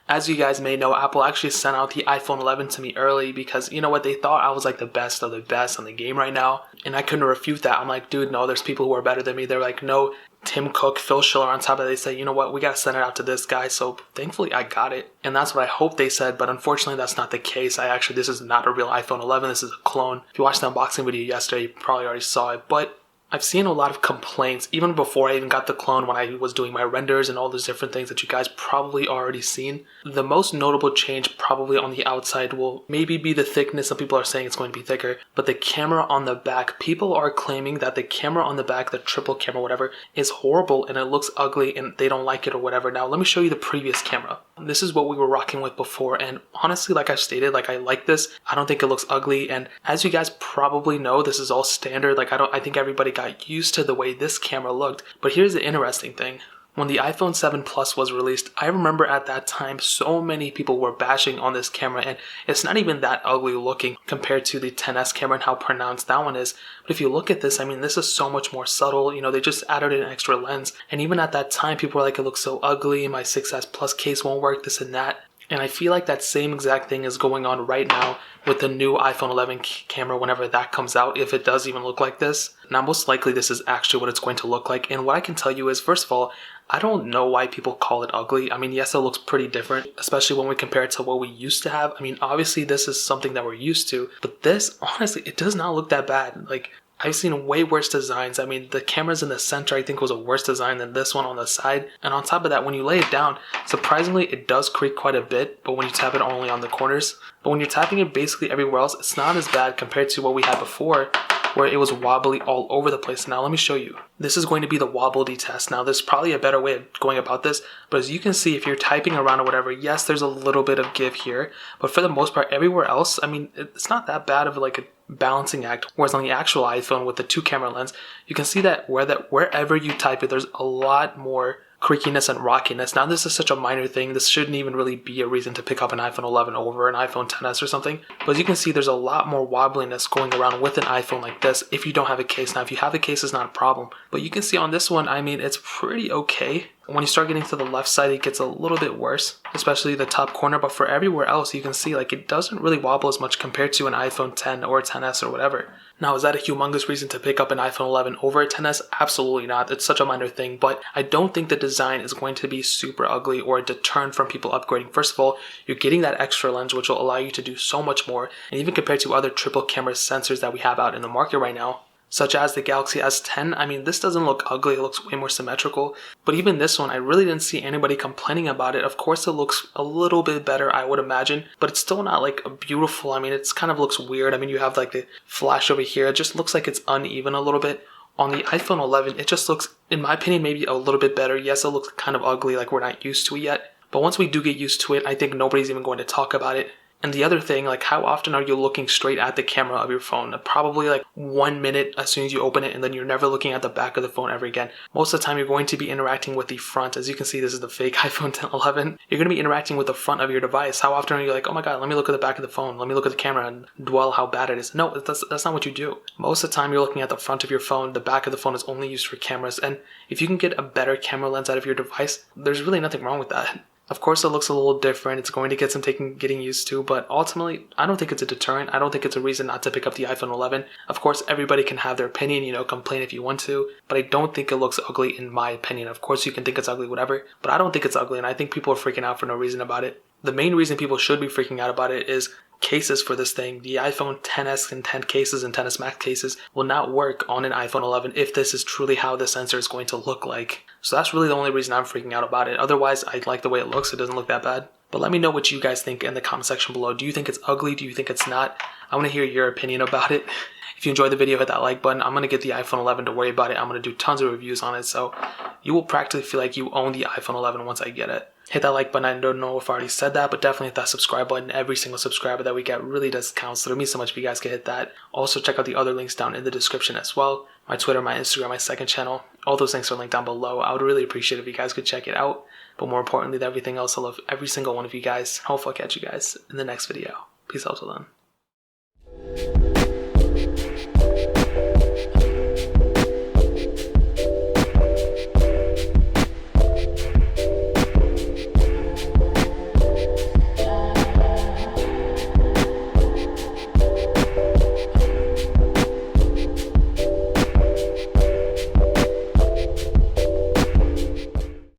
As you guys may know, Apple actually sent out the iPhone 11 to me early because, you know what, they thought I was like the best of the best on the game right now. And I couldn't refute that. I'm like, dude, no, there's people who are better than me. They're like, no, Tim Cook, Phil Schiller on top of it. They say, you know what, we got to send it out to this guy. So thankfully I got it. And that's what I hope they said. But unfortunately, that's not the case. This is not a real iPhone 11. This is a clone. If you watched the unboxing video yesterday, you probably already saw it. But I've seen a lot of complaints, even before I even got the clone, when I was doing my renders and all those different things that you guys probably already seen. The most notable change probably on the outside will maybe be the thickness. Some people are saying it's going to be thicker, but the camera on the back, people are claiming that the camera on the back, the triple camera, whatever, is horrible and it looks ugly and they don't like it or whatever. Now, let me show you the previous camera. This is what we were rocking with before, and honestly, like I've stated, like I like this. I don't think it looks ugly, and as you guys probably know, this is all standard. Like I think everybody got used to the way this camera looked. But here's the interesting thing. When the iPhone 7 Plus was released, I remember at that time so many people were bashing on this camera, and it's not even that ugly looking compared to the XS camera and how pronounced that one is. But if you look at this, I mean, this is so much more subtle. You know, they just added an extra lens, and even at that time, people were like, it looks so ugly, my 6S Plus case won't work, this and that. And I feel like that same exact thing is going on right now with the new iPhone 11 camera whenever that comes out, if it does even look like this. Now, most likely this is actually what it's going to look like. And what I can tell you is, first of all, I don't know why people call it ugly. I mean, yes, it looks pretty different, especially when we compare it to what we used to have. I mean, obviously this is something that we're used to, but this, honestly, it does not look that bad. Like, I've seen way worse designs. I mean, the cameras in the center I think was a worse design than this one on the side. And on top of that, when you lay it down, surprisingly, it does creak quite a bit, but when you tap it only on the corners. But when you're tapping it basically everywhere else, it's not as bad compared to what we had before, where it was wobbly all over the place. Now let me show you. This is going to be the wobbledy test. Now there's probably a better way of going about this, but as you can see, if you're typing around or whatever, yes, there's a little bit of give here, but for the most part, everywhere else, I mean, it's not that bad of like a balancing act. Whereas on the actual iPhone with the 2-camera lens, you can see that wherever you type it, there's a lot more creakiness and rockiness. Now this is such a minor thing, this shouldn't even really be a reason to pick up an iPhone 11 over an iPhone XS or something, but as you can see, there's a lot more wobbliness going around with an iPhone like this if you don't have a case. Now if you have a case, it's not a problem, but you can see on this one, I mean, it's pretty okay. When you start getting to the left side, it gets a little bit worse, especially the top corner, but for everywhere else, you can see like it doesn't really wobble as much compared to an iPhone 10 or 10s or whatever. Now, is that a humongous reason to pick up an iPhone 11 over a 10s? Absolutely not. It's such a minor thing, but I don't think the design is going to be super ugly or a deterrent from people upgrading. First of all, you're getting that extra lens, which will allow you to do so much more, and even compared to other triple camera sensors that we have out in the market right now, such as the Galaxy S10, I mean, this doesn't look ugly, it looks way more symmetrical. But even this one, I really didn't see anybody complaining about it. Of course, it looks a little bit better, I would imagine, but it's still not like beautiful. I mean, it's kind of looks weird. I mean, you have like the flash over here. It just looks like it's uneven a little bit. On the iPhone 11, it just looks, in my opinion, maybe a little bit better. Yes, it looks kind of ugly, like we're not used to it yet. But once we do get used to it, I think nobody's even going to talk about it. And the other thing, like how often are you looking straight at the camera of your phone? Probably like 1 minute as soon as you open it, and then you're never looking at the back of the phone ever again. Most of the time you're going to be interacting with the front. As you can see, this is the fake iPhone 11. You're going to be interacting with the front of your device. How often are you like, oh my god, let me look at the back of the phone, let me look at the camera and dwell how bad it is? No, that's not what you do. Most of the time you're looking at the front of your phone. The back of the phone is only used for cameras, and if you can get a better camera lens out of your device, there's really nothing wrong with that. Of course, it looks a little different. It's going to get some getting used to, but ultimately, I don't think it's a deterrent. I don't think it's a reason not to pick up the iPhone 11. Of course, everybody can have their opinion, you know, complain if you want to, but I don't think it looks ugly in my opinion. Of course, you can think it's ugly, whatever, but I don't think it's ugly, and I think people are freaking out for no reason about it. The main reason people should be freaking out about it is cases for this thing. The iPhone XS and 10 cases and XS Max cases will not work on an iPhone 11 if this is truly how the sensor is going to look like. So that's really the only reason I'm freaking out about it. Otherwise, I like the way it looks. It doesn't look that bad. But let me know what you guys think in the comment section below. Do you think it's ugly? Do you think it's not? I want to hear your opinion about it. If you enjoyed the video, hit that like button. I'm going to get the iPhone 11, don't worry about it. I'm going to do tons of reviews on it, so you will practically feel like you own the iPhone 11 once I get it. Hit that like button. I don't know if I already said that, but definitely hit that subscribe button. Every single subscriber that we get really does count, so it means so much if you guys can hit that. Also, check out the other links down in the description as well. My Twitter, my Instagram, my second channel. All those links are linked down below. I would really appreciate it if you guys could check it out. But more importantly than everything else, I love every single one of you guys. Hopefully I'll catch you guys in the next video. Peace out till then.